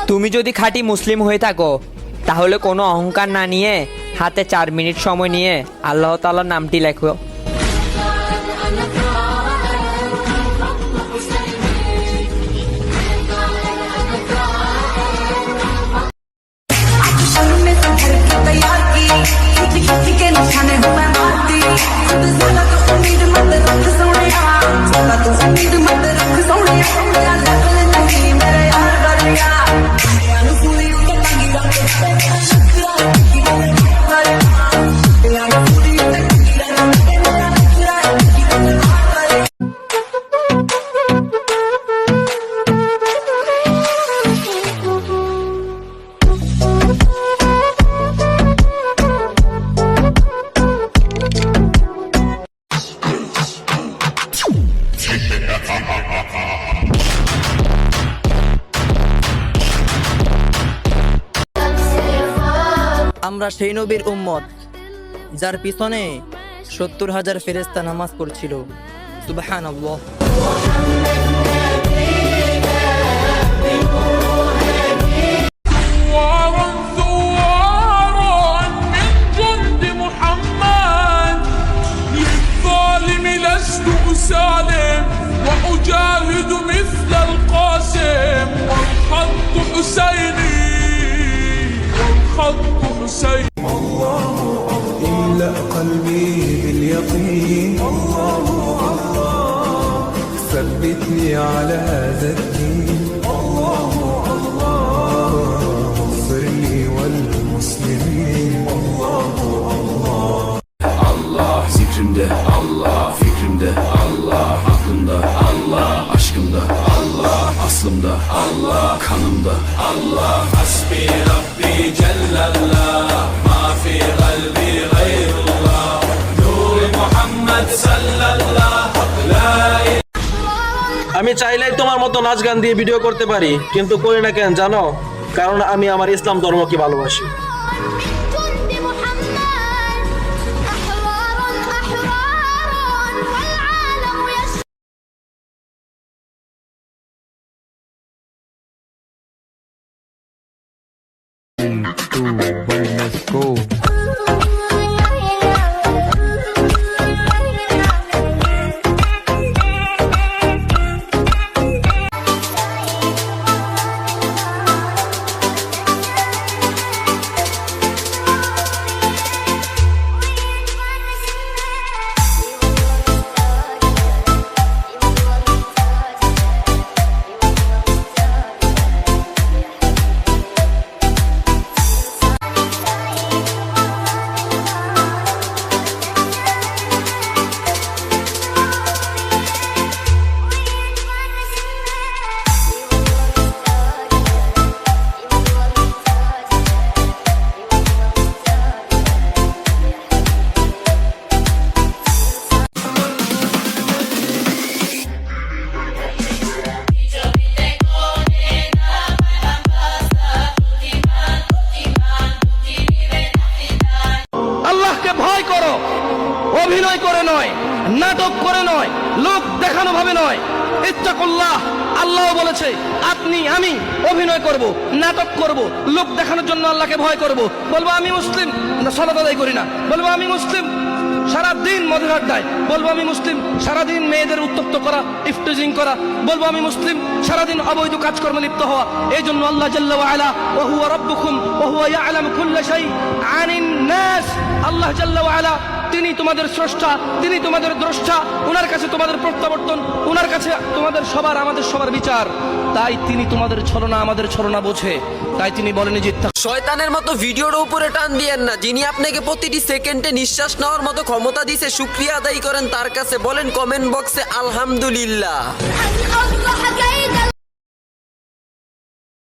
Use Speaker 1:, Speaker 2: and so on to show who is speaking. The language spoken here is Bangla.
Speaker 1: তুমি যদি খাঁটি মুসলিম হয়ে থাকো তাহলে কোনো অহংকার না নিয়ে হাতে 4 মিনিট সময় নিয়ে আল্লাহ তাআলার নামটি লেখো।
Speaker 2: আমরা সেই নবীর উম্মত যার পিছনে 70,000 ফেরেশতা নামাজ পড়ছিল। সুবহানাল্লাহ।
Speaker 3: وأجاهد مثل القاسم والخط حسيني والخط حسين.
Speaker 4: الله إملأ قلبي باليقين، الله الله ثبتني على هذا الدين، الله الله اغفرني والمسلمين، الله الله.
Speaker 5: Allah zikrimde, Allah fikrimde, Allah aklımda, Allah aşkımda, Allah aslımda, Allah kanımda, Allah hasbi Rabbi Cellallah, ma fi kalbi gayrullah, nur Muhammed sallallahu la ilahe.
Speaker 6: আমি চাইলেই তোমার মতো নাচ গান দিয়ে ভিডিও করতে পারি, কিন্তু করি না কেন জানো? কারণ আমি আমার ইসলাম ধর্মকে ভালোবাসি।
Speaker 7: ভয় করো, অভিনয় করে নয়, নাটক করে নয়, লোক দেখানো ভাবে নয়। ইত্তাকুল্লাহ, আল্লাহ বলেছে আপনি আমি অভিনয় করব, নাটক করব, লোক দেখানোর জন্য আল্লাহকে ভয় করব। বলবো আমি মুসলিম, না সালাত আদায় করি না। বলবো আমি মুসলিম, সারাদিন মদের আড্ডায়। বলবো আমি মুসলিম, সারাদিন মেয়েদের উত্তপ্ত করা, ইফটিজিং করা। বলবো আমি মুসলিম, সারাদিন অবৈধ কাজকর্মে লিপ্ত হওয়া। এই জন্য আল্লাহ জাল্লা ওয়া আলা ওয়া হুয়া রাব্বুকুম ওয়া হুয়া ইয়ালামু কুল্লা শাই আনিন নাস। আল্লাহ জাল্লা ওয়া আলা তিনি তোমাদের স্রষ্টা, তিনি তোমাদের দ্রষ্টা। ওনার কাছে তোমাদের প্রত্যাবর্তন, ওনার কাছে তোমাদের সবার আমাদের সবার বিচার। তাই তিনি তোমাদের ছলনা আমাদের ছলনা বোঝে। তাই তিনি বলেন যে
Speaker 8: শয়তানের মতো ভিডিওর উপরে টান দিয়েন না। যিনি আপনাকে প্রতিটি সেকেন্ডে নিঃশ্বাস নেওয়ার মতো ক্ষমতা দিয়েছে, শুকরিয়া আদায় করেন তার কাছে। বলেন কমেন্ট বক্সে আলহামদুলিল্লাহ।